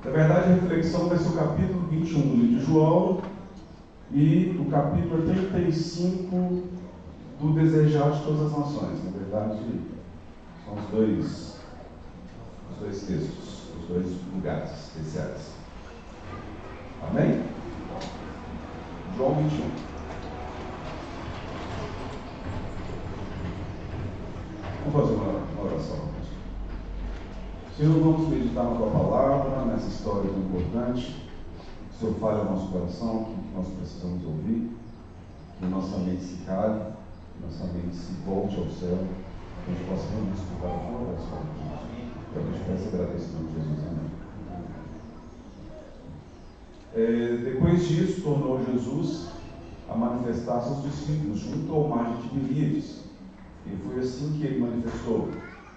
Na verdade, a reflexão vai ser o capítulo 21 do livro de João e o capítulo 35 do Desejar de Todas as Nações. Na verdade, são os dois textos, os dois lugares especiais. Amém? João 21. Vamos fazer uma oração. Senhor, vamos meditar na Tua Palavra, nessa história tão importante. Que o Senhor fale ao nosso coração, que nós precisamos ouvir, que nossa mente se cale, que nossa mente se volte ao céu, que a gente possa realmente escutar a Tua voz. Que a gente peça agradecimento de Jesus. Amém. Depois disso, tornou Jesus a manifestar seus discípulos junto ao mar de Tiberíades. E foi assim que ele manifestou.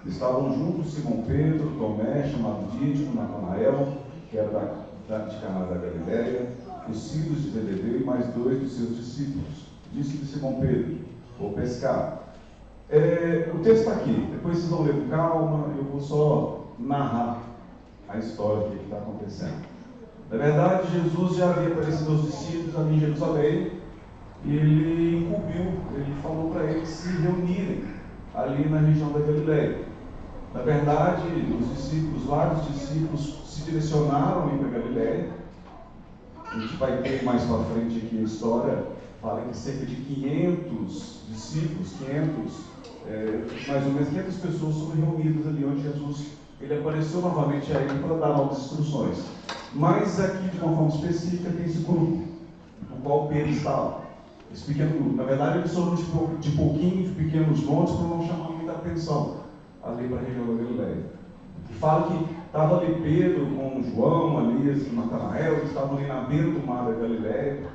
Estavam juntos Simão Pedro, Tomé, chamado Dídimo, Natanael, que era de Caná da Galileia, os filhos de Zebedeu e mais dois dos seus discípulos. Disse-lhe Simão Pedro: vou pescar. O texto está aqui, depois vocês vão ler com calma, eu vou só narrar a história do que está acontecendo. Na verdade, Jesus já havia aparecido aos discípulos ali em Jerusalém, e ele incumbiu, ele falou para eles se reunirem ali na região da Galileia. Na verdade, vários discípulos se direcionaram ali para a Galileia. A gente vai ter mais para frente aqui a história, fala que cerca de 500 discípulos, mais ou menos 500 pessoas foram reunidas ali onde Jesus ele apareceu novamente a ele para dar novas instruções. Mas aqui, de uma forma específica, tem esse grupo, no qual Pedro estava. Esse pequeno grupo. Na verdade, eles foram de pequenos montes para não chamar muita atenção ali para a região da Galileia. E fala que estava ali Pedro com João, ali, Natanael, eles estavam ali na beira do mar da Galileia.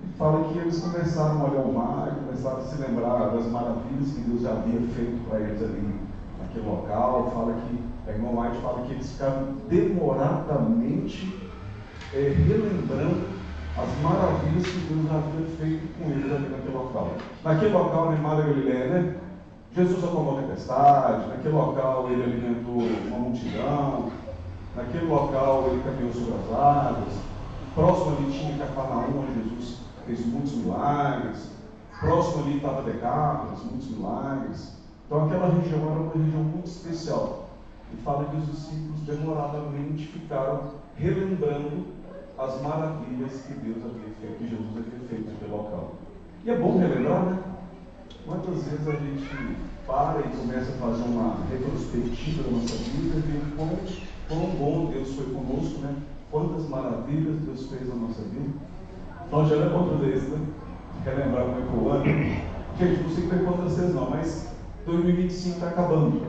E fala que eles começaram a olhar o mar, começaram a se lembrar das maravilhas que Deus já havia feito para eles ali naquele local. Fala que, a irmã White fala que eles ficaram demoradamente relembrando as maravilhas que Deus havia feito com eles ali naquele local. Naquele local, no mar da Galileia, né? Jesus acalmou a tempestade, naquele local ele alimentou uma multidão, naquele local ele caminhou sobre as águas, próximo ali tinha Cafarnaum, onde Jesus fez muitos milagres, próximo ali estava Decápolis, muitos milagres. Então aquela região era uma região muito especial. E fala que os discípulos demoradamente ficaram relembrando as maravilhas que Deus havia feito, que Jesus havia feito naquele local. E é bom relembrar, né? Quantas vezes a gente para e começa a fazer uma retrospectiva da nossa vida e vê quão bom Deus foi conosco, né? Quantas maravilhas Deus fez na nossa vida. Nós já não é contra isso, né? Quer lembrar como é que o ano? Gente, não sei como é contra vocês não, mas 2025 está acabando.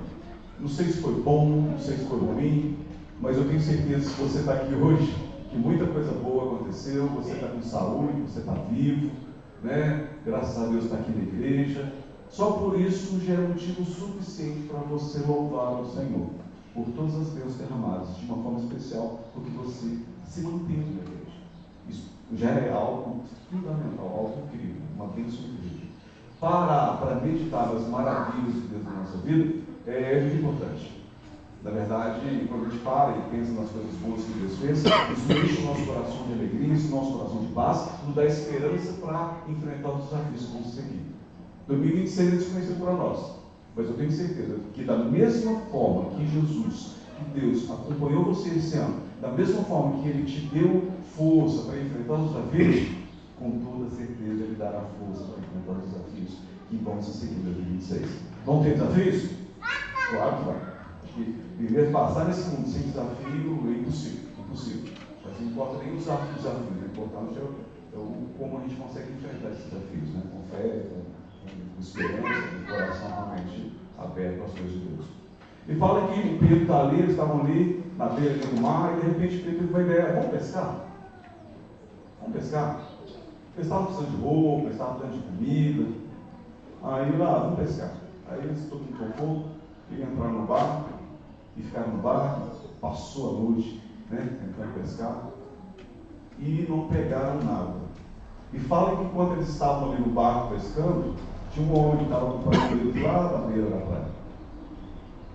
Não sei se foi bom, não sei se foi ruim, mas eu tenho certeza que se você está aqui hoje, que muita coisa boa aconteceu, você está com saúde, você está vivo, né? Graças a Deus está aqui na igreja. Só por isso já é motivo suficiente para você louvar o Senhor por todas as bênçãos derramadas, de uma forma especial, porque você se mantém na igreja. Isso já é algo fundamental, algo incrível, uma bênção incrível. Parar para meditar nas maravilhas de Deus na nossa vida é muito importante. Na verdade, quando a gente para e pensa nas coisas boas que Deus fez, isso enche o nosso coração de alegria, isso nosso coração de paz, nos dá esperança para enfrentar os desafios que vão seguir. 2026 é desconhecido para nós, mas eu tenho certeza que da mesma forma que Jesus, que Deus acompanhou você esse ano, da mesma forma que Ele te deu força para enfrentar os desafios, com toda certeza Ele dará força para enfrentar os desafios que vão se seguir em 2026. Vão ter desafios? Claro que vai. Primeiro, passar nesse mundo sem desafio é impossível. Mas não importa nem o desafio, o importante é como a gente consegue enfrentar esses desafios, né? Com fé, com esperança, com o coração realmente aberto às coisas de Deus. E fala que o Pedro está ali, eles estavam ali, na beira do mar, e de repente Pedro teve uma ideia: vamos pescar? Vamos pescar? Eles estavam precisando de roupa, eles estavam precisando de comida. Aí lá, vamos pescar. Aí eles todo mundo tocou, e entraram no barco, e ficaram no barco, passou a noite, né, tentando pescar, e não pegaram nada. E fala que quando eles estavam ali no barco pescando, tinha um homem que estava acompanhando eles lá da beira da praia.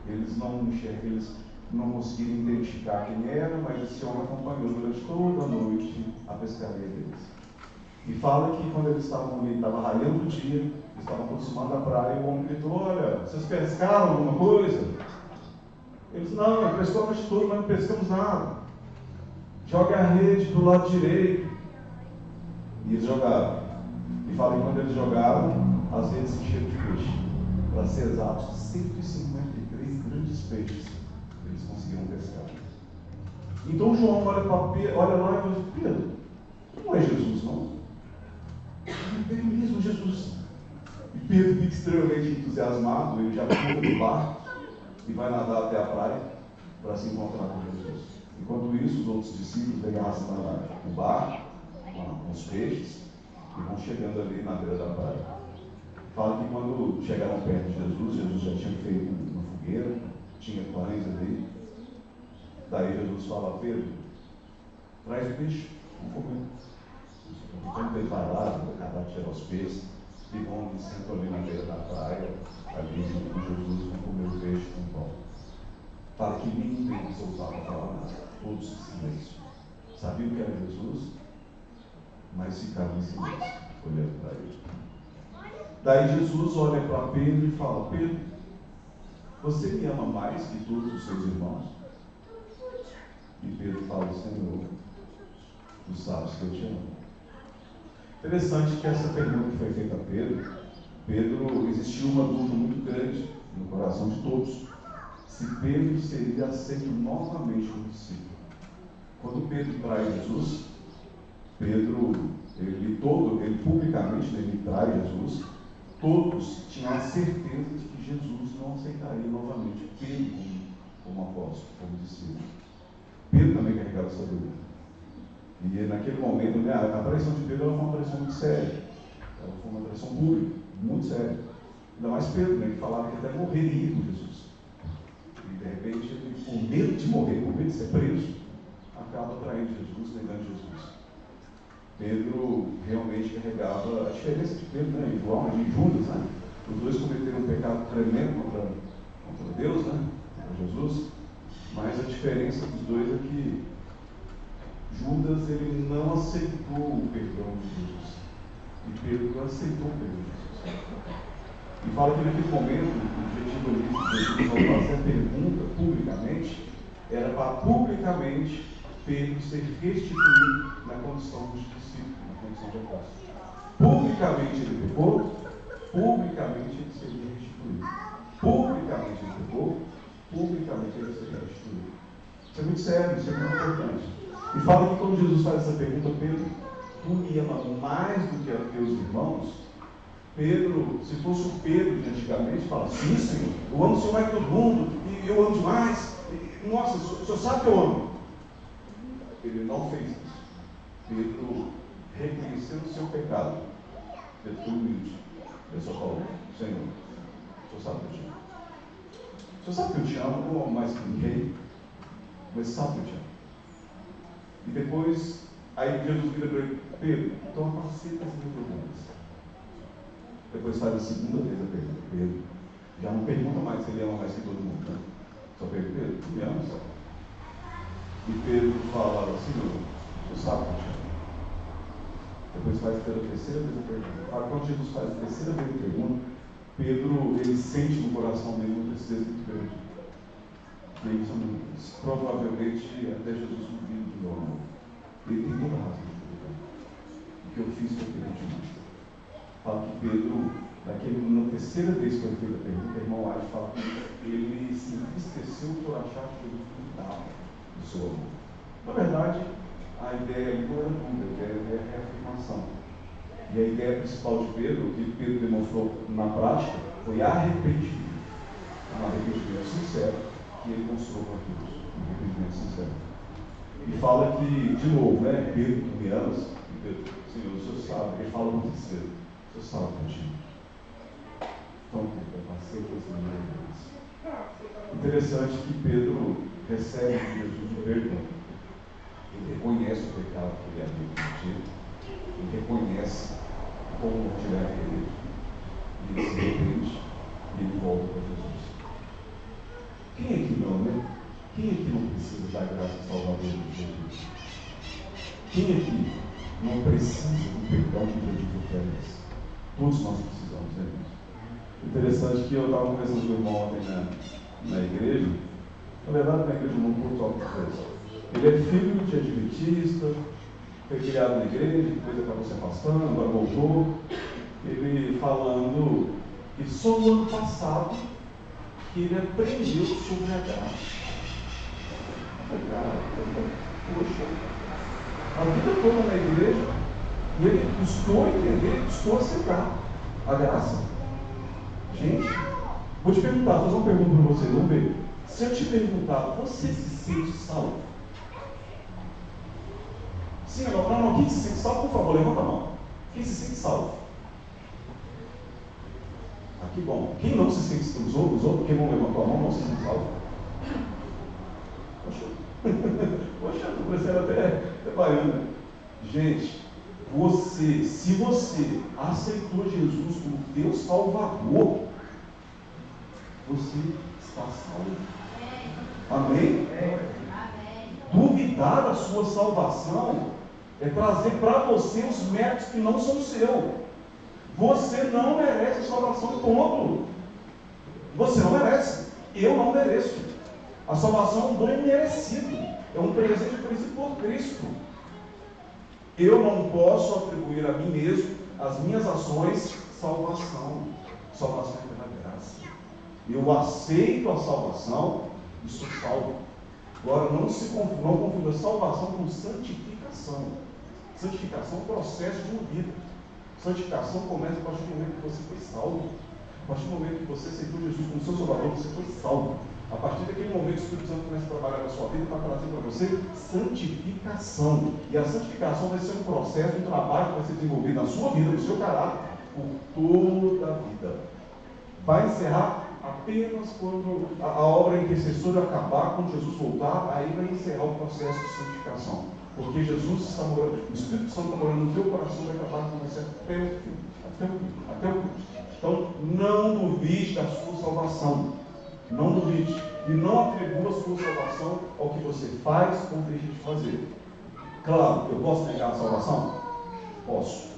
Eles não enxergam, eles não conseguiram identificar quem era, mas esse homem acompanhou durante toda a noite a pescaria deles. E fala que quando eles estavam ali, estava raiando o dia, eles estavam aproximando da praia, e o homem gritou: olha, vocês pescaram alguma coisa? Eles: não, pescou a noite toda, mas não pescamos nada. Joga a rede do lado direito. E eles jogaram. E fala que quando eles jogaram, as redes se encheram de peixe. Para ser exatos, 153 grandes peixes eles conseguiram pescar. Então João olha para Pedro, olha lá e diz: Pedro, não é Jesus, não? É mesmo Jesus. E Pedro fica extremamente entusiasmado, ele já pula do barco e vai nadar até a praia para se encontrar com Jesus. Enquanto isso, os outros discípulos regaçam o barco com os peixes e vão chegando ali na beira da praia. Fala que quando chegaram perto de Jesus, Jesus já tinha feito uma fogueira, tinha pães ali. Daí Jesus fala: Pedro, traz o peixe, vamos comer. Então Pedro vai lá, vai acabar de tirar os peixes, e vão sentam ali na beira da praia, ali com Jesus, vão comer o peixe com o pão. Fala que nenhum deles ousava falar nada, todos em silêncio. Sabiam que era Jesus, mas ficaram em silêncio, olhando para ele. Daí Jesus olha para Pedro e fala: Pedro, você me ama mais que todos os seus irmãos? E Pedro fala: Senhor, tu sabes que eu te amo. Interessante que essa pergunta que foi feita a Pedro, existiu uma dúvida muito grande no coração de todos, se Pedro seria aceito novamente como discípulo. Quando Pedro trai Jesus, ele publicamente, ele trai Jesus, todos tinham a certeza de que Jesus não aceitaria novamente Pedro como apóstolo, como discípulo. Pedro também carregava essa dúvida. E naquele momento, né, a traição de Pedro foi uma traição muito séria. Ela foi uma traição pública, muito séria. Ainda mais Pedro, né, que falava que até morreria com Jesus. E de repente, ele, com medo de morrer, com medo de ser preso, acaba traindo Jesus, negando Jesus. Pedro realmente carregava a diferença de Pedro, né, e João, e Judas, né? Os dois cometeram um pecado tremendo contra Deus, né, contra Jesus. Mas a diferença dos dois é que Judas, ele não aceitou o perdão de Jesus. E Pedro aceitou o perdão de Jesus. E fala que naquele momento, o objetivo de Jesus, ao fazer a pergunta publicamente, era para publicamente Pedro ser restituído na condição de discípulo, na condição de apóstolo. Publicamente ele pecou, publicamente ele seria restituído. Publicamente ele pecou, publicamente ele seria restituído. Isso é muito sério, isso é muito importante. E fala que quando Jesus faz essa pergunta: Pedro, tu me ama mais do que os teus irmãos? Pedro, se fosse o Pedro de antigamente, fala: sim, Senhor, eu amo o Senhor mais que todo mundo, e eu amo demais. Nossa, o Senhor sabe que eu amo. Ele não fez isso. Pedro reconheceu o seu pecado. Pedro foi humilde. Ele só falou: Senhor, o Senhor sabe que eu te amo. O Senhor sabe que eu te amo, eu amo mais que ninguém, mas sabe que eu te amo. E depois, aí Jesus vira para ele: Pedro, então apacenta as minhas ovelhas. Depois faz a segunda vez a pergunta. Pedro já não pergunta mais se ele ama mais que todo mundo, né? Só pergunta: Pedro, tu me amas? E Pedro fala: Senhor, tu sabe que eu te amo. Depois faz pela terceira vez a pergunta. Quando Jesus faz a terceira vez a pergunta, Pedro, ele sente no coração dele uma tristeza muito grande. E ele diz: provavelmente até Jesus não viu do meu amor. Ele tem toda a razão de perguntar. O que eu fiz foi pedir demais. Fala que Pedro, na terceira vez que ele fez a pergunta, o irmão Ade fala que ele se entristeceu por achar que Jesus cuidava do seu amor. Na verdade, a ideia ali não era dúvida, a ideia é reafirmação. E a ideia principal de Pedro, o que Pedro demonstrou na prática, foi arrependimento. Um arrependimento sincero que ele mostrou para Deus. Um arrependimento sincero. E fala que, de novo, né, Pedro, tu me amas? E Pedro: Senhor, o Senhor sabe. Ele fala muito cedo: o Senhor sabe contigo. Então, Pedro, eu passei por esse milagre. Interessante que Pedro recebe de Jesus o perdão. Ele reconhece o pecado que ele havia cometido. Ele reconhece como não tiver feito. E ele se arrepende e ele volta para Jesus. Quem é que não, né? Quem aqui não precisa da graça salvadora de Jesus? Quem aqui não precisa do perdão que Jesus oferece? Todos nós precisamos, né, gente? Interessante que eu estava conversando com o irmão ontem na igreja. Na verdade, na igreja não curto alguma coisa. Ele é filho de adventista, foi criado na igreja, depois acabou se afastando, agora voltou. Ele falando que só no ano passado que ele aprendeu sobre a graça. Cara, poxa, a vida toda na igreja, e ele custou entender, custou aceitar a graça. Gente, vou te perguntar, vou fazer uma pergunta para vocês, vamos ver. Se eu te perguntar, você se sente salvo? Sim, não, quem se sente salvo, por favor, levanta a mão. Quem se sente salvo? Ah, que bom. Quem não se sente salvo? Os outros, quem não levantou a mão, não se sente salvo? Poxa, estou parecendo até baiana. Gente, se você aceitou Jesus como Deus Salvador, você está salvo. Amém? Duvidar da sua salvação é trazer para você os méritos que não são seus. Você não merece a salvação, ponto. Você não merece. Eu não mereço. A salvação é um dom imerecido. É um presente oferecido por Cristo. Eu não posso atribuir a mim mesmo, as minhas ações, salvação. Salvação é pela graça. Eu aceito a salvação e sou salvo. Agora, não confunda salvação com santificação. Santificação é um processo de uma vida. Santificação começa a partir do momento que você foi salvo. A partir do momento que você aceitou Jesus como seu Salvador, você foi salvo. A partir daquele momento, o Espírito Santo começa a trabalhar na sua vida para trazer para você santificação. E a santificação vai ser um processo, um trabalho que vai ser desenvolvido na sua vida, no seu caráter, por toda a vida. Vai encerrar apenas quando a obra intercessora acabar, quando Jesus voltar, aí vai encerrar o processo de santificação. Porque Jesus está morando, o Espírito Santo está morando no teu coração, vai acabar com você até o fim. Até o fim. Então, não duvide da sua salvação. Não duvide. E não atribua a sua salvação ao que você faz ou deixa de fazer. Claro, eu posso negar a salvação? Posso.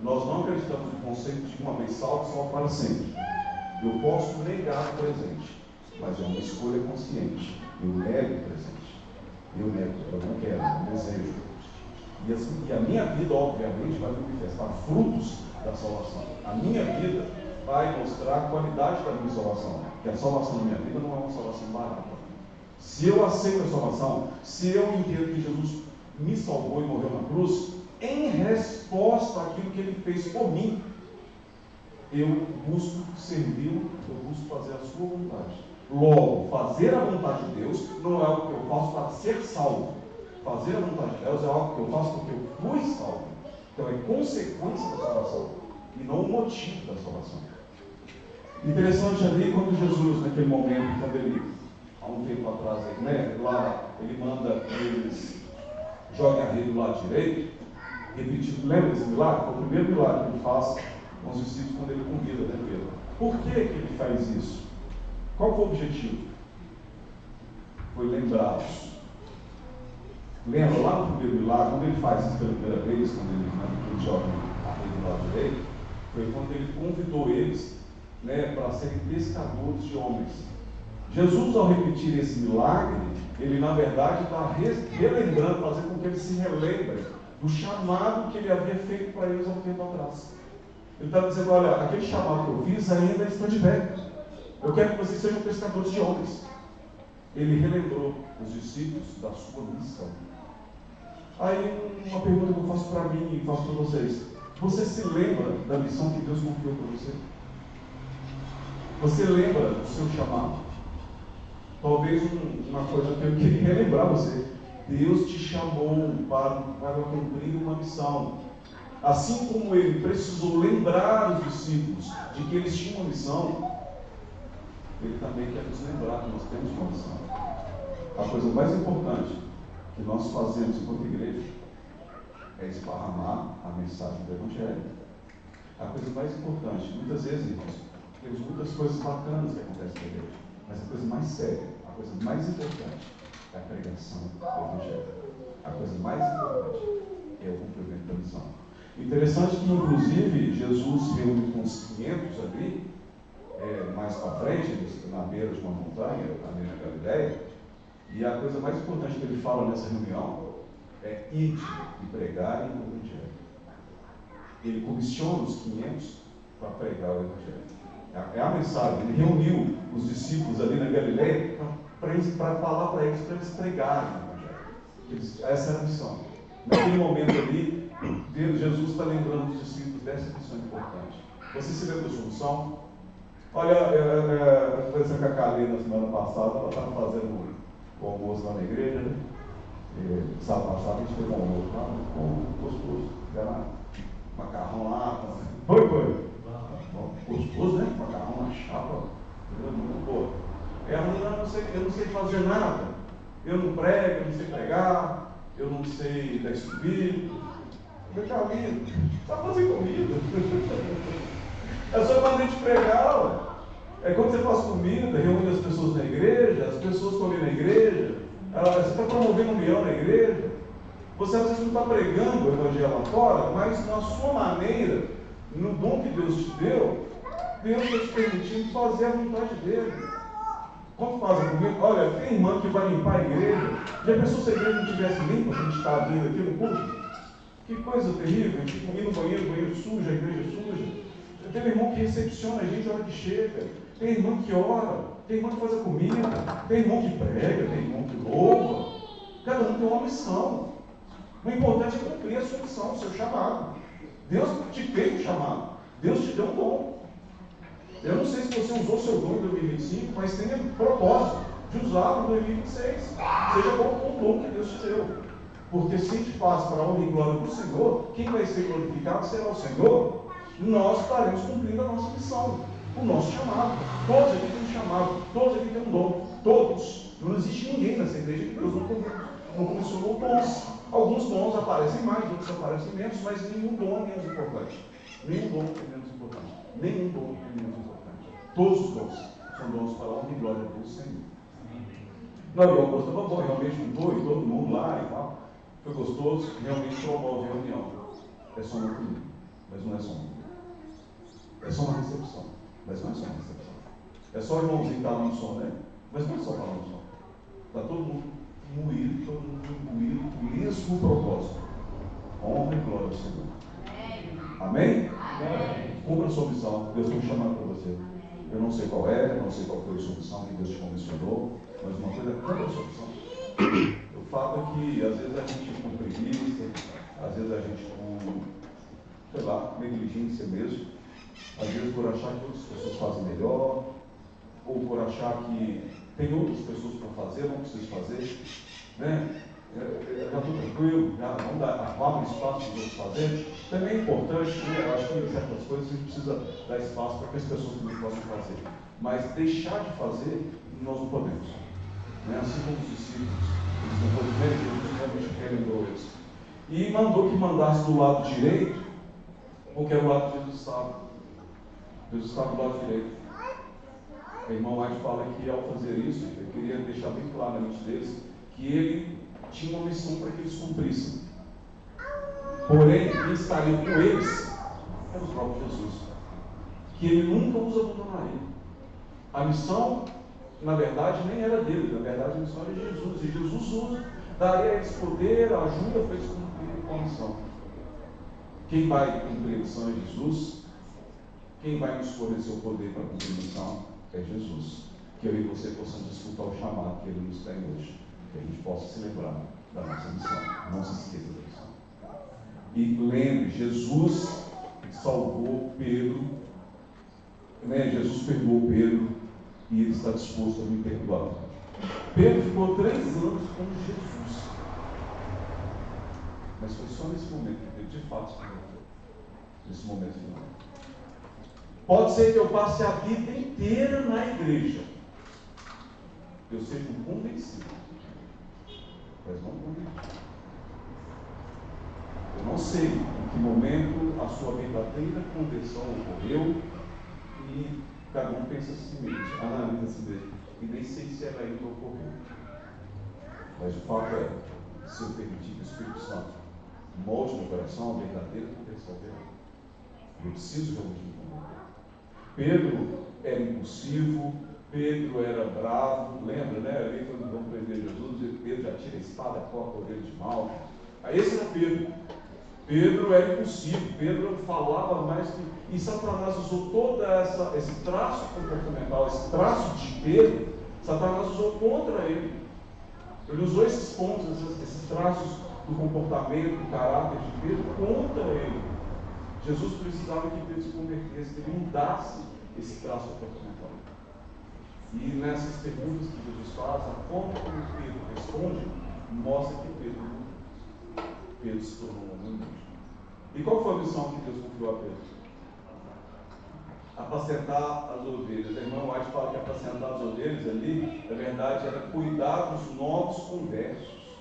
Nós não acreditamos no conceito de uma vez salvo, salvo para sempre. Eu posso negar o presente, mas é uma escolha consciente. Eu nego o presente. Eu não quero, eu não desejo. E a minha vida, obviamente, vai manifestar frutos da salvação. A minha vida vai mostrar a qualidade da minha salvação. Porque a salvação da minha vida não é uma salvação barata. Se eu aceito a salvação, se eu entendo que Jesus me salvou e morreu na cruz, em resposta àquilo que Ele fez por mim, eu busco servi-lo, eu busco fazer a sua vontade. Logo, fazer a vontade de Deus não é algo que eu faço para ser salvo. Fazer a vontade de Deus é algo que eu faço porque eu fui salvo. Então é consequência da salvação e não o motivo da salvação. Interessante ali quando Jesus, naquele momento, quando ele, há um tempo atrás, lá ele manda eles joguem a rede do lado direito, repetindo, lembra desse milagre? Foi o primeiro milagre que ele faz com os discípulos quando ele convida, Pedro? Por que ele faz isso? Qual foi o objetivo? Foi lembrá-los. Lembra lá no primeiro milagre, quando ele faz isso pela primeira vez, quando ele joga a rede do lado direito, foi quando ele convidou eles para serem pescadores de homens. Jesus, ao repetir esse milagre, ele na verdade está relembrando, fazendo com que eles se relembrem do chamado que ele havia feito para eles há um tempo atrás. Ele estava dizendo, olha, aquele chamado que eu fiz ainda está de pé. Eu quero que vocês sejam pescadores de homens. Ele relembrou os discípulos da sua missão. Aí uma pergunta que eu faço para mim e faço para vocês. Você se lembra da missão que Deus confiou para você? Você lembra do seu chamado? Talvez uma coisa que eu queria relembrar você. Deus te chamou para cumprir uma missão. Assim como ele precisou lembrar os discípulos de que eles tinham uma missão, ele também quer nos lembrar que nós temos uma missão. A coisa mais importante que nós fazemos enquanto igreja é esparramar a mensagem do Evangelho. A coisa mais importante, muitas vezes, irmãos, temos muitas coisas bacanas que acontecem na igreja, mas a coisa mais séria, a coisa mais importante é a pregação do Evangelho. A coisa mais importante é o cumprimento da missão. Interessante que, inclusive, Jesus reúne com uns 500 ali, mais para frente, na beira de uma montanha, ali na Galileia, e a coisa mais importante que ele fala nessa reunião é ide e pregarem o Evangelho. Ele comissiona os 500 para pregar o Evangelho. É a mensagem. Ele reuniu os discípulos ali na Galileia para falar para eles pregarem o Evangelho. Essa era a missão. Naquele momento ali, Jesus está lembrando os discípulos dessa missão importante. Você se lembra da solução? Olha, eu conversei com a Kalê na semana passada, ela estava fazendo o almoço lá na igreja, né? Sábado passado a gente teve um almoço lá, muito gostoso. Era macarrão lá, foi. Gostoso, né? Macarrão na chapa, muito boa. Ela, eu não sei fazer nada, eu não prego, eu não sei pregar, eu não sei dar estudo. Caminho, sabe fazer comida. É só quando a gente pregar, ué. É quando você faz comida, reúne as pessoas na igreja, as pessoas estão ali na igreja, você está promovendo união na igreja. Você às vezes não está pregando o Evangelho lá fora, mas na sua maneira, no dom que Deus te deu, Deus está te permitindo fazer a vontade dele. Quando faz a comida, olha, tem irmã que vai limpar a igreja. Já pensou se a igreja não estivesse limpa, a gente está abrindo aqui no culto? Que coisa terrível, a gente ir no banheiro sujo, a igreja suja. Tem irmão que recepciona a gente na hora que chega. Tem irmão que ora, tem irmão que faz a comida, tem irmão que prega, tem irmão que louva. Cada um tem uma missão. O importante é cumprir a sua missão, o seu chamado. Deus te fez um chamado. Deus te deu um dom. Eu não sei se você usou seu dom em 2025, mas tenha propósito de usá-lo em 2026. Seja qual o dom que Deus te deu. Porque se a gente faz para a honra e glória do Senhor, quem vai ser glorificado será o Senhor. Nós estaremos cumprindo a nossa missão, o nosso chamado. Todos aqui têm um chamado, todos aqui têm um dom. Todos. Não existe ninguém nessa igreja que Deus não comissionou dons. Alguns dons aparecem mais, outros aparecem menos, mas nenhum dom é menos importante. Nenhum dom é menos importante. Nenhum dom é menos importante. Todos os dons são dons para a honra e glória do Senhor. Não, o almoço estava bom, realmente juntou e todo mundo lá e tal. Foi gostoso, realmente promove a reunião. É só uma comida, mas não é só uma comida. É só uma recepção, mas não é só uma recepção. É só o irmãozinho que está lá no som, né? Mas não é só falar no som. Está todo mundo moído, todo mundo imbuído com o mesmo propósito. Honra e glória ao Senhor. Amém? Amém? Cumpra a sua missão. Deus tem um chamado para você. Eu não sei qual é, eu não sei qual foi a sua missão que Deus te comissionou, mas uma coisa é cumpra a sua missão. O fato é que às vezes a gente com preguiça, às vezes a gente com, sei lá, negligência mesmo, às vezes por achar que outras pessoas fazem melhor, ou por achar que tem outras pessoas para fazer, não preciso fazer, né? Eu já estou tranquilo, já vamos dar um espaço para os outros fazerem. Também é importante, né? Eu acho que em certas coisas a gente precisa dar espaço para que as pessoas também possam fazer. Mas deixar de fazer, nós não podemos. Né? Assim como os discípulos, eles não podem ver, Jesus realmente relembrou eles. E mandou que mandasse do lado direito, porque era o lado que Jesus estava. Jesus estava do lado direito. A irmã White fala que ao fazer isso, eu queria deixar bem claro na mente deles, que ele tinha uma missão para que eles cumprissem. Porém, quem estaria com eles era o próprio Jesus, que ele nunca os abandonaria. A missão, na verdade, nem era dele, na verdade a missão era de Jesus, e Jesus usa, daria a eles poder, a ajuda para eles cumprirem com a missão. Quem vai cumprir a missão é Jesus. Quem vai nos fornecer o poder para cumprir a missão é Jesus. Que eu e você possamos desfrutar o chamado que ele nos tem hoje. Que a gente possa se lembrar da nossa missão. Não se esqueça da missão. E lembre, Jesus salvou Pedro, né? Jesus perdoou Pedro e ele está disposto a me perdoar. Pedro ficou 3 anos com Jesus. Mas foi só nesse momento que Pedro de fato se converteu. Nesse momento final. Pode ser que eu passe a vida inteira na igreja. Eu seja um convencido. Mas não convertido. Eu não sei em que momento a sua verdadeira conversão ocorreu e cada um pensa assim mesmo, analisa assim mesmo. e nem sei se ela ainda ocorreu. Mas o fato é, se eu permitir que o Espírito Santo molde meu coração, a verdadeira conversão dela. Eu preciso realmente me converter. Pedro era impulsivo, Pedro era bravo, lembra, né? Ali quando vão prender Jesus, Pedro já tira a espada, corta a orelha de mal. Aí esse era Pedro. Pedro era impulsivo, Pedro falava mais que. E Satanás usou todo esse traço comportamental, esse traço de Pedro, Satanás usou contra ele. Ele usou esses pontos, esses traços do comportamento, do caráter de Pedro contra ele. Jesus precisava que Pedro se convertesse, que ele mudasse esse traço comportamental. E nessas perguntas que Jesus faz, a forma como Pedro responde, mostra que Pedro se tornou um homem humilde. E qual foi a missão que Deus confiou a Pedro? Apacentar as ovelhas. A irmã White fala que apacentar as ovelhas ali, na verdade, era cuidar dos novos conversos.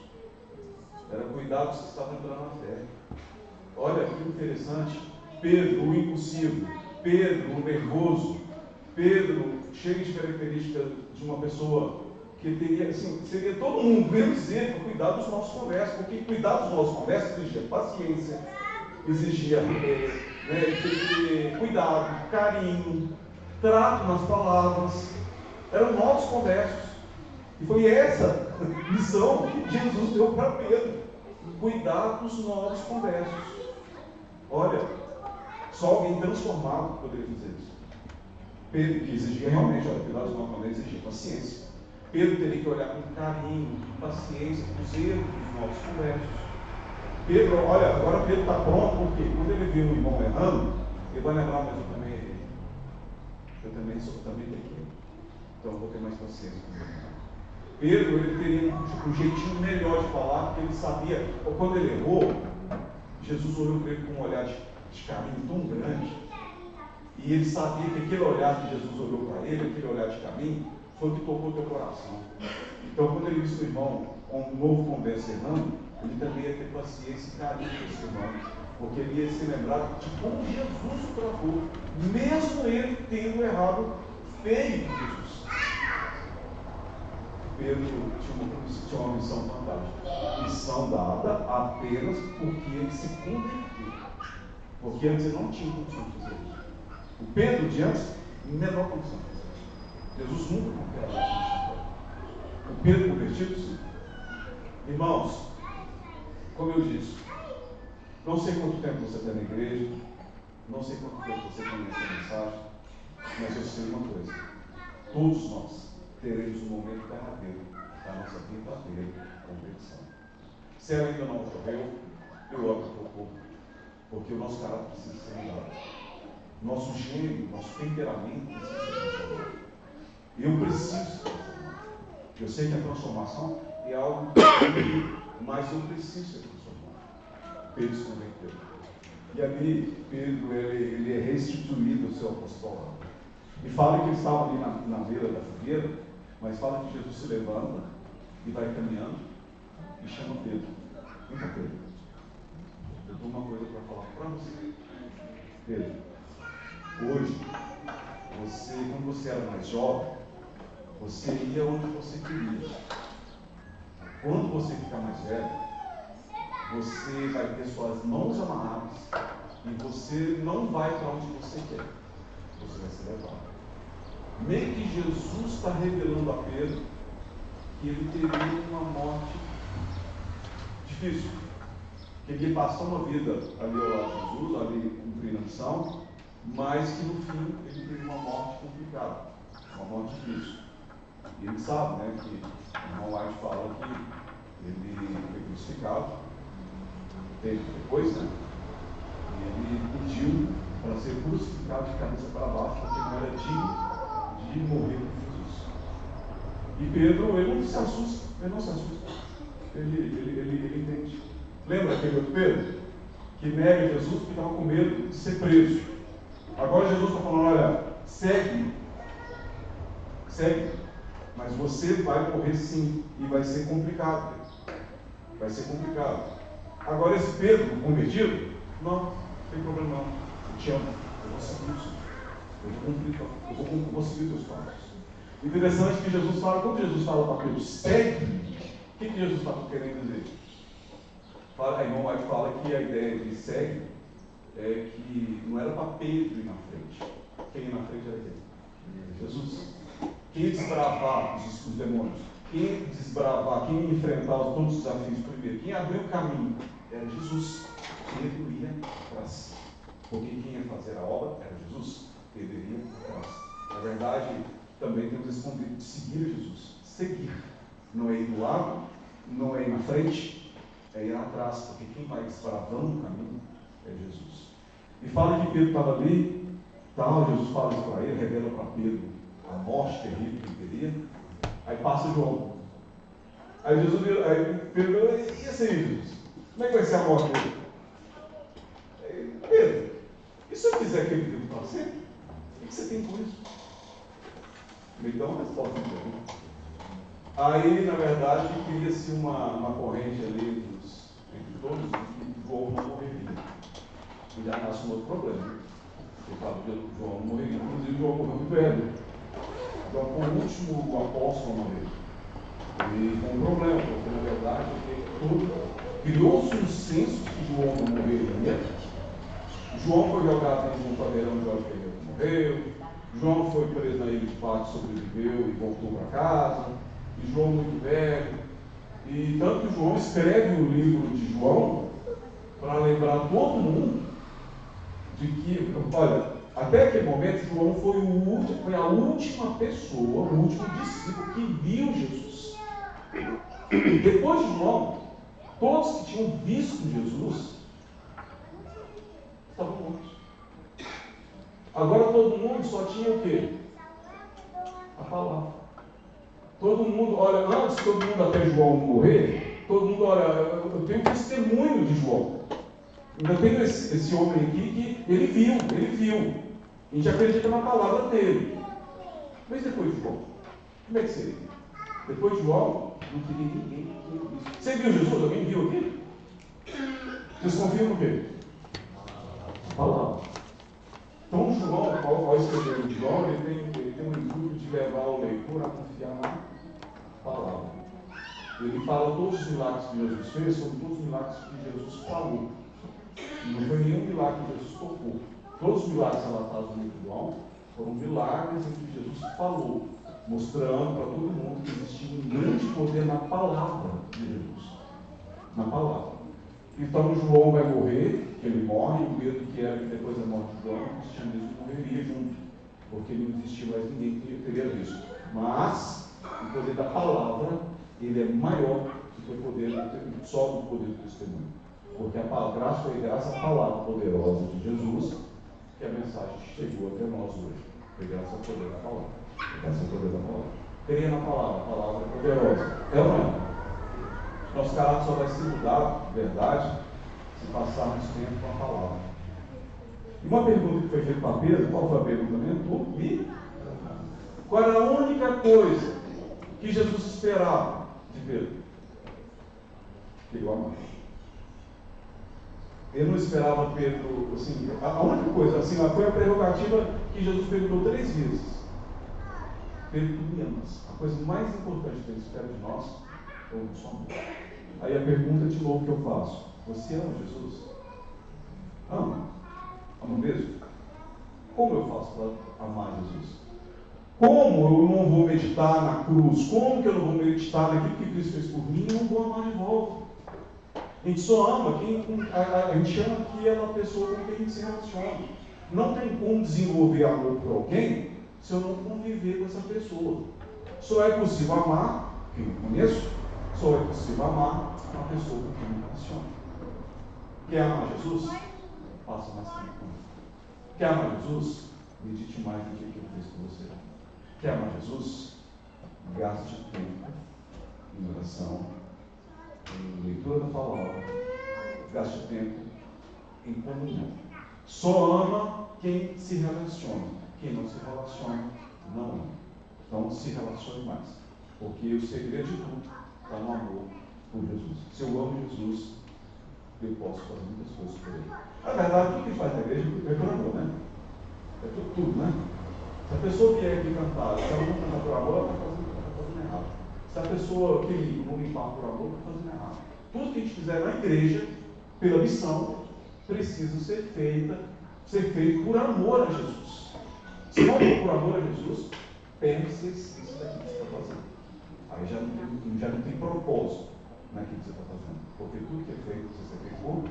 Era cuidar dos que estavam entrando na fé. Olha que interessante. Pedro, o impulsivo. Pedro, o nervoso. Pedro, cheio de características de uma pessoa que teria, assim, seria todo mundo, menos ele, para cuidar dos nossos conversos. Porque cuidar dos nossos conversos exigia paciência, exigia cuidado, carinho, trato nas palavras. Eram novos conversos. E foi essa missão que Jesus deu para Pedro: cuidar dos novos conversos. Olha, só alguém transformado poderia fazer isso. Pedro, que exigia realmente, cuidar dos novos conversos, exigia paciência. Pedro teria que olhar com carinho, com paciência, com os erros dos novos conversos. Pedro, olha, agora Pedro está pronto, porque quando ele viu um irmão errando, ele vai lembrar, mas eu também errei. Eu também pequei. Então eu vou ter mais paciência com ele. Pedro, ele teria um jeitinho melhor de falar, porque ele sabia, quando ele errou, Jesus olhou para ele com um olhar de carinho tão grande, e ele sabia que aquele olhar que Jesus olhou para ele, aquele olhar de carinho, foi o que tocou o teu coração. Então, quando ele visse o irmão com um novo converso errando, ele também ia ter paciência e carinho com esse irmão, porque ele ia se lembrar de como Jesus o tratou, mesmo ele tendo errado feio com Jesus. Pedro tinha uma missão fantástica. Missão dada apenas porque ele se converteu. Porque antes ele não tinha condição de fazer isso. O Pedro de antes, menor condição de fazer isso. Jesus nunca confiava isso. O Pedro convertido, sim. Irmãos, como eu disse, não sei quanto tempo você está na igreja, não sei quanto tempo você conhece a mensagem, mas eu sei uma coisa: todos nós teremos um momento derradeiro da nossa verdadeira conversão. Se ela ainda não ocorreu, eu oro por pouco, porque o nosso caráter precisa ser mudado. Nosso gênio, nosso temperamento precisa ser transformado. Eu preciso ser transformado. Eu sei que a transformação é algo que, mas eu preciso ser transformado. Pedro se converteu. E ali, Pedro, ele é restituído ao seu apostolado. E fala que ele estava ali na beira da fogueira, mas fala que Jesus se levanta e vai caminhando e chama Pedro. Vem cá, Pedro. Eu tenho uma coisa para falar para você. Pedro, hoje, quando você era mais jovem, você ia onde você queria. Quando você ficar mais velho, você vai ter suas mãos amarradas e você não vai para onde você quer. Você vai ser levado. Meio que Jesus está revelando a Pedro que ele teria uma morte difícil. Que ele ia passar uma vida ali ao lado de Jesus, ali cumprindo a missão, mas que no fim ele teria uma morte complicada, uma morte difícil. E ele sabe, né, que o irmão White fala que ele foi crucificado, depois, né, e ele pediu para ser crucificado de cabeça para baixo, porque não era digno de morrer com Jesus. E Pedro, ele não se assusta, ele entende. Lembra aquele outro Pedro que nega Jesus porque estava com medo de ser preso? Agora Jesus está falando: olha, segue, mas você vai morrer sim, e vai ser complicado. Vai ser complicado. Agora esse Pedro convertido, não tem problema não. Eu te amo, eu vou seguir isso. Eu vou seguir os teus passos. Interessante que Jesus fala, quando Jesus fala para Pedro, segue, o que Jesus está querendo dizer? A irmã White fala que a ideia de segue é que não era para Pedro ir na frente. Quem ia na frente era quem? Jesus. Quem ia desbravar os demônios? Quem ia desbravar, quem ia enfrentar todos os desafios primeiro? Quem abriu o caminho era Jesus. Pedro ia atrás. Porque quem ia fazer a obra era Jesus. Pedro ia atrás. Na verdade, também temos esse convite de seguir a Jesus. Seguir. Não é ir do lado, não é ir na frente, é ir atrás, porque quem vai desbravando o caminho é Jesus. E fala que Pedro estava ali, tal, Jesus fala isso para ele, revela para Pedro a morte terrível que ele teria. Aí passa João. Aí Jesus vira, aí Pedro, e assim, Jesus? Como é que vai ser a morte dele? Aí, Pedro, e se eu quiser que ele viva para sempre? O que você tem com isso? Me dá uma resposta diferente. Aí, na verdade, cria-se uma corrente ali entre todos que João não morreria. E já nasce um outro problema. Porque fala que João não morreria. Inclusive, João morreu muito velho. João foi o último apóstolo a morrer. E foi um problema, porque, na verdade, criou-se um senso que João não morreria. João foi jogado dentro de um padeirão de óleo que morreu. João foi preso na ilha de Patmos, sobreviveu e voltou para casa. E João muito velho. E tanto que João escreve o livro de João para lembrar todo mundo de que, olha, até aquele momento João foi a última pessoa, o último discípulo que viu Jesus. Depois de João, todos que tinham visto Jesus estavam mortos. Agora todo mundo só tinha o quê? A palavra. Todo mundo, olha, antes todo mundo até João morrer, todo mundo, olha, eu tenho testemunho de João. Eu tenho esse homem aqui que ele viu. A gente acredita na palavra dele. Mas depois de João, como é que seria? Depois de João, não teria ninguém que viu isso. Você viu Jesus? Alguém viu aqui? Vocês confiam no quê? A palavra. Então João, ao escrever o João, ele tem um intuito de levar o leitor a confiar na palavra. Ele fala todos os milagres que Jesus fez, são todos os milagres que Jesus falou. Não foi nenhum milagre que Jesus tocou. Todos os milagres relatados no livro de João foram milagres em que Jesus falou, mostrando para todo mundo que existia um grande poder na palavra de Jesus. Na palavra. Então João vai morrer, ele morre, e o medo que era que depois da morte de João, o cristianismo morreria junto, porque não existia mais ninguém que teria visto. Mas o poder da palavra, ele é maior do que o poder só do poder do testemunho. Porque a graça foi graças à palavra poderosa de Jesus, que a mensagem chegou até nós hoje. Foi graças ao poder da palavra. Graças ao poder da palavra. Creia na palavra, a palavra é poderosa. É ou não é? Nosso caráter só vai ser mudado, de verdade, se passarmos tempo com a palavra. E uma pergunta que foi feita para Pedro, qual foi a pergunta mesmo? Qual era a única coisa que Jesus esperava de Pedro? Que ele o amasse. Ele não esperava Pedro, assim, a única coisa, assim, foi a prerrogativa que Jesus perguntou 3 vezes. Pedro, tu me amas. A coisa mais importante que ele espera de nós é o nosso amor. Aí a pergunta de novo que eu faço: você ama Jesus? Ama? Ama mesmo? Como eu faço para amar Jesus? Como eu não vou meditar na cruz? Como que eu não vou meditar naquilo que Cristo fez por mim? Eu não vou amar de volta. A gente só ama quem a gente chama que é uma pessoa com quem a gente se relaciona. Não tem como desenvolver amor por alguém se eu não conviver com essa pessoa. Só é possível amar quem eu conheço, só é possível amar uma pessoa com quem eu me relaciono. Quer amar Jesus? Passa mais tempo com ele. Quer amar Jesus? Medite mais do que ele fez por você. Quer amar Jesus? Gaste tempo em oração, em leitura da palavra, gaste tempo em comunhão. Só ama quem se relaciona. Quem não se relaciona, não ama. Então se relacione mais. Porque o segredo de tudo está no amor por Jesus. Se eu amo Jesus, eu posso fazer muitas coisas por ele. Na verdade, tudo que faz na igreja é por amor, né? É tudo, né? Se a pessoa vier aqui cantar, se ela não cantar por amor, ela está fazendo errado. Se a pessoa que não limpar por amor, está fazendo errado. Tudo que a gente fizer na igreja, pela missão, precisa ser feito por amor a Jesus. Se não for por amor a Jesus, perde-se isso daqui que você está fazendo. Aí já não tem propósito naquilo que você está fazendo. Porque tudo que é feito, precisa ser feito por amor.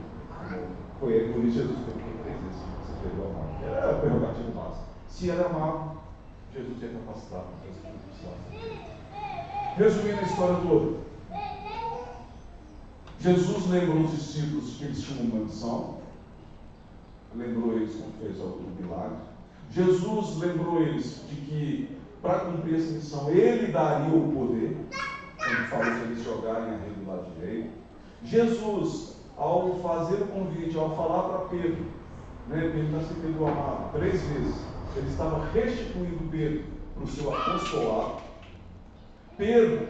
Foi por isso Jesus perguntou 3 vezes se você fez o amor. Era a prerrogativa básica. Se era amado, Jesus tinha capacidade para fazer tudo que precisava ser feito. Resumindo a história toda, Jesus lembrou os discípulos que eles tinham uma missão, lembrou eles como fez o milagre. Jesus lembrou eles de que, para cumprir essa missão, ele daria o poder, quando falou para eles jogarem a rede do lado direito. Jesus, ao fazer o convite, ao falar para Pedro, perguntar se Pedro o amava 3 vezes, ele estava restituindo Pedro para o seu apostolado. Pedro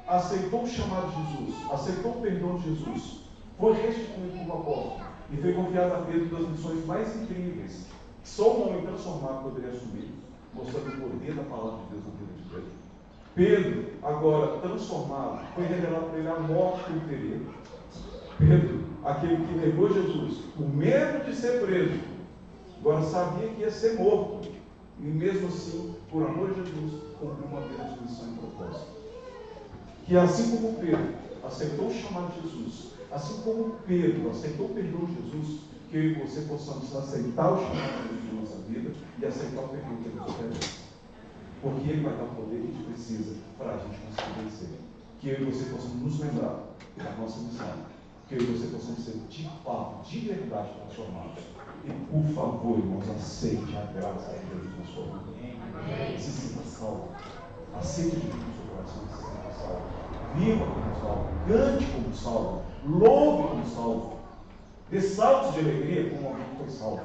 aceitou o chamado de Jesus, aceitou o perdão de Jesus, foi restituído como apóstolo e foi confiado a Pedro das missões mais incríveis que só um homem transformado poderia assumir, mostrando o poder da palavra de Deus na vida de Pedro. Pedro, agora transformado, foi revelado para ele a morte que ele teria. Pedro, aquele que negou Jesus, o medo de ser preso, agora sabia que ia ser morto, e mesmo assim, por amor de Jesus, cumpriu uma vida de missão e propósito. Que assim como Pedro aceitou o chamado de Jesus, assim como Pedro aceitou o perdão de Jesus, que eu e você possamos aceitar o chamado de Jesus na nossa vida e aceitar o perdão que ele nos oferece. Porque ele vai dar o poder que a gente precisa para a gente conseguir vencer. Que eu e você possamos nos lembrar da nossa missão. Que eu e você possamos ser de fato, de verdade transformados. E por favor, irmãos, aceite a graça de Jesus na sua vida. Se sinta salvo. Aceite Jesus no seu coração e se sinta salvo. Viva como salvo. Cante como salvo. Louve como salvo. Dê saltos de alegria como alguém que foi salvo.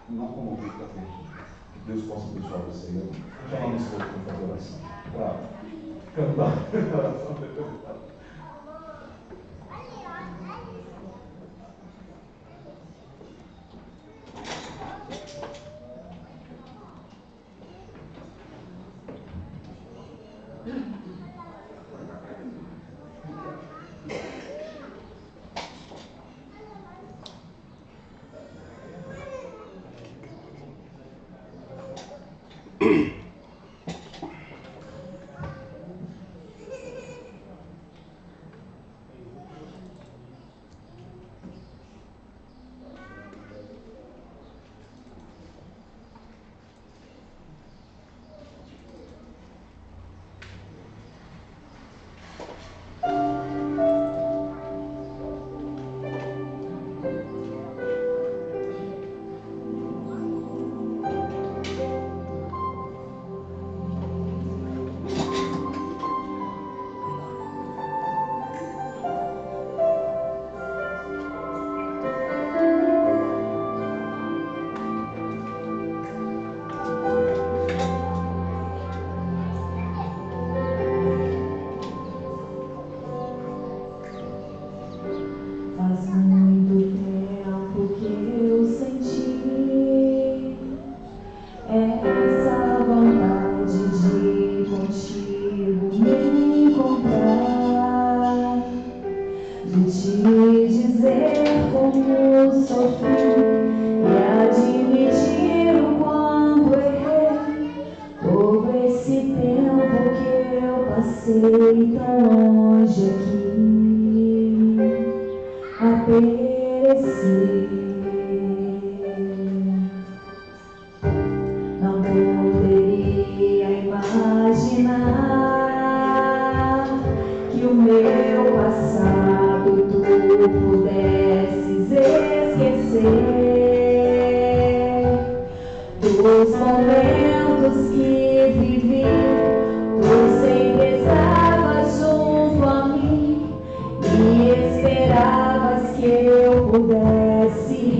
Não como alguém que está perdido. Que Deus possa abençoar você. Eu já não estou para fazer oração. Para cantar a oração. Esperavas que eu pudesse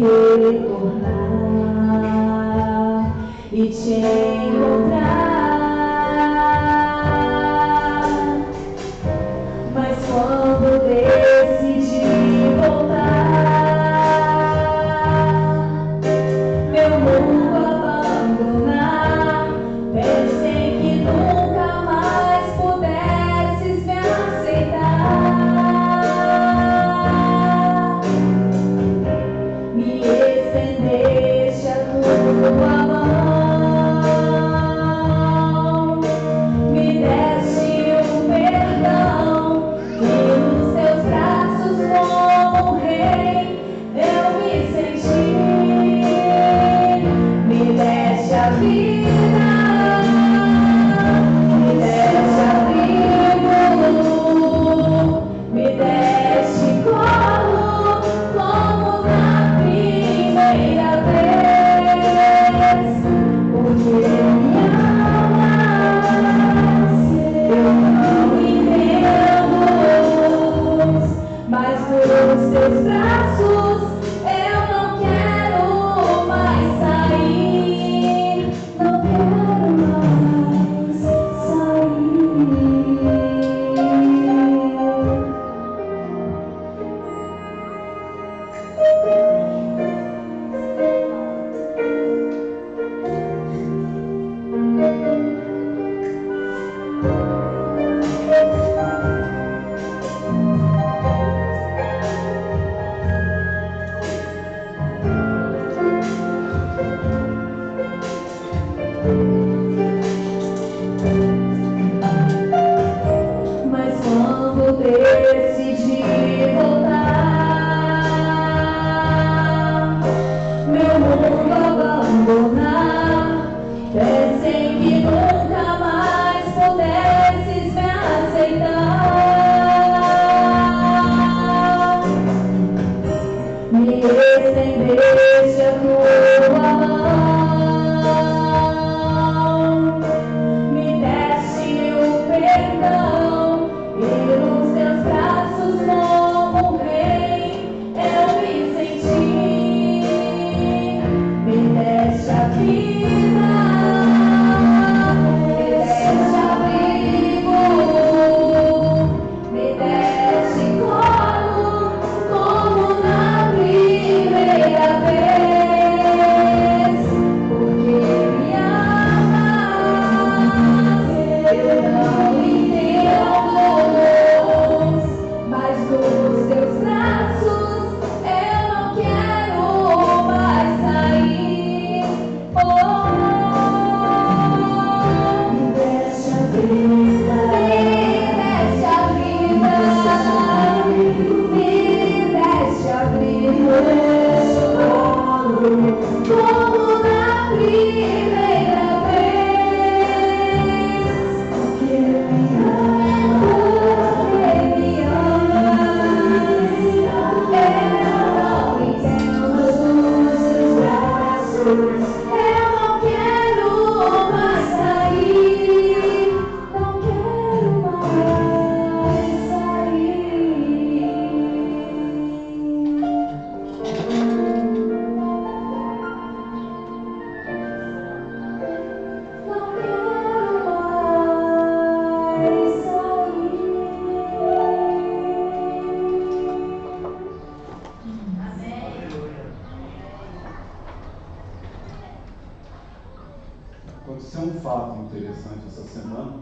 Aconteceu um fato interessante essa semana.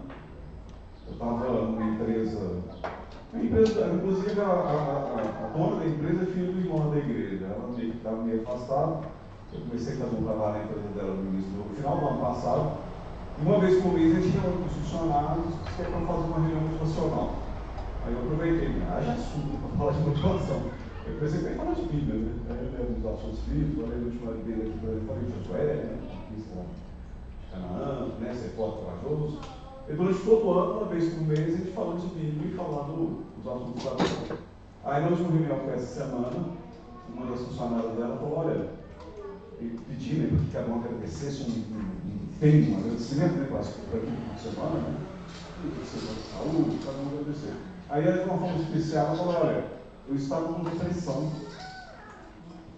Eu estava numa empresa, inclusive a dona da empresa é filha do irmão da igreja. Ela meio que estava meio afastada. Eu comecei a fazer um trabalho na empresa dela no final do ano passado. E uma vez por mês a gente reúne os funcionários que é para fazer uma reunião motivacional. Aí eu aproveitei, haja assunto para falar de motivação. Eu comecei a falar de Bíblia, né? Aí eu lembro dos assuntos bíblicos, falei do último dele aqui, falei de Josué, né? Conquista de Canaã, né? Ser forte, corajoso. E durante todo o ano, uma vez por mês, a gente falando de Bíblia e falando dos assuntos da vida. Aí na última reunião que foi essa semana, uma das funcionárias dela falou, olha, e pedi, né, para que cada um agradecesse um agradecimento, né, para aquilo que semana, né? Semana de saúde, cada um agradecer. Aí ela, de uma forma especial, ela falou, olha, eu estava com depressão.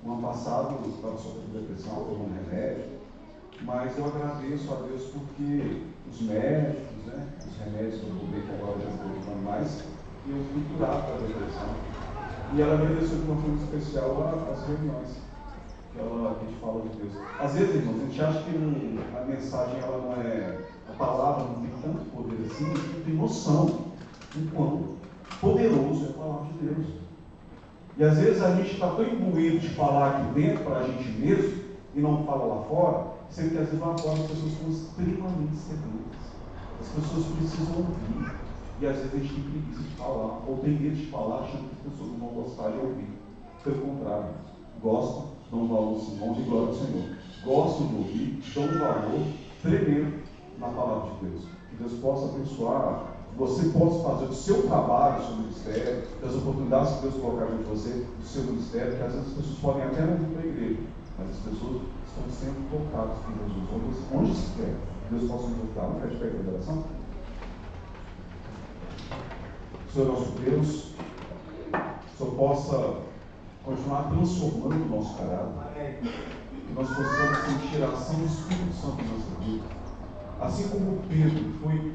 No ano passado, eu estava sofrendo depressão, tomando remédio, mas eu agradeço a Deus porque os médicos, né, os remédios que eu tomei, que agora já estou tomando mais, e eu fui curado da depressão. E ela agradeceu de uma forma especial as reuniões que a gente fala de Deus. Às vezes, irmãos, a gente acha que a mensagem ela não é, a palavra não tem tanto poder assim, a gente não tem noção do quão poderoso é a palavra de Deus. E às vezes a gente está tão imbuído de falar aqui dentro para a gente mesmo e não fala lá fora, sendo que às vezes lá fora as pessoas estão extremamente sedentas. As pessoas precisam ouvir. E às vezes a gente tem preguiça de falar, ou tem medo de falar, achando que as pessoas não vão gostar de ouvir. Pelo contrário, gostam, dão valor, Simão, e glória ao Senhor. Gostam de ouvir, dão valor tremendo na palavra de Deus. Que Deus possa abençoar, que você possa fazer o seu trabalho, o seu ministério, das oportunidades que Deus colocar diante de você, do seu ministério, que às vezes as pessoas podem até não vir para a igreja, mas as pessoas estão sendo tocadas por Jesus. Onde estiver, Deus possa nos tocar. Não quer de pé de oração? Senhor nosso Deus, que o Senhor possa continuar transformando o nosso caráter, que nós possamos sentir a ação do Espírito Santo em nossa vida. Assim como Pedro foi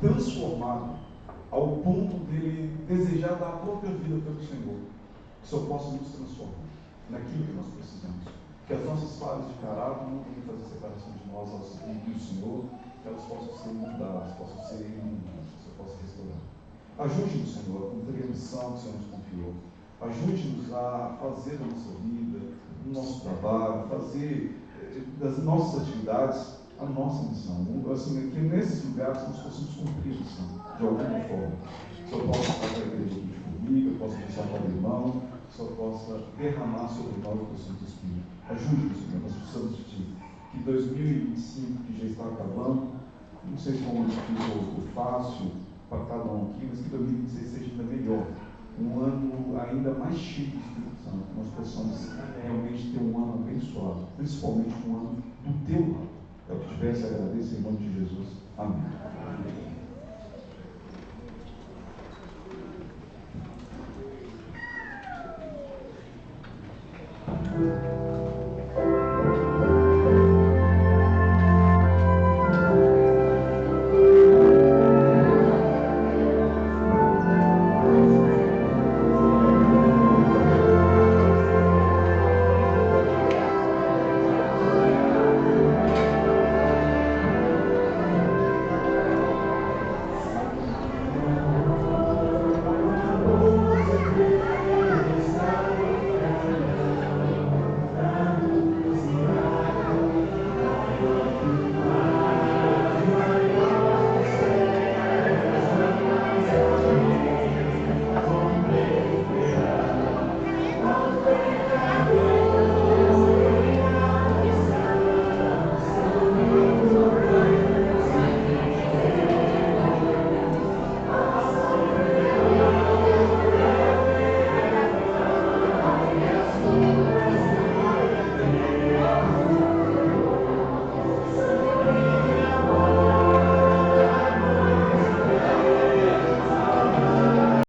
transformado ao ponto dele desejar dar a própria vida pelo Senhor, que o Senhor possa nos transformar naquilo que nós precisamos. Que as nossas falhas de caráter não venham fazer separação de nós e do Senhor, que elas possam ser mudadas, possam ser eliminadas, que o Senhor possa restaurar. Ajude-nos, Senhor, a cumprir a missão que o Senhor nos confiou. Ajude-nos a fazer a nossa vida, o nosso trabalho, fazer das nossas atividades a nossa missão. Assim, que nesses lugares nós possamos cumprir a missão, de alguma forma. Que o Senhor possa estar para a igreja aqui de Formiga, possa abençoar cada irmão, que o Senhor possa derramar sobre nós o teu Santo Espírito. Ajude-nos, Senhor, nós precisamos de Ti. Que 2025, que já está acabando, não sei se foi um difícil ou fácil para cada um aqui, mas que 2026 seja ainda melhor. Um ano ainda mais cheio do Espírito Santo, que nós possamos realmente ter um ano abençoado, principalmente um ano do teu lado. É o que te peço e agradeço em nome de Jesus. Amém. Amém.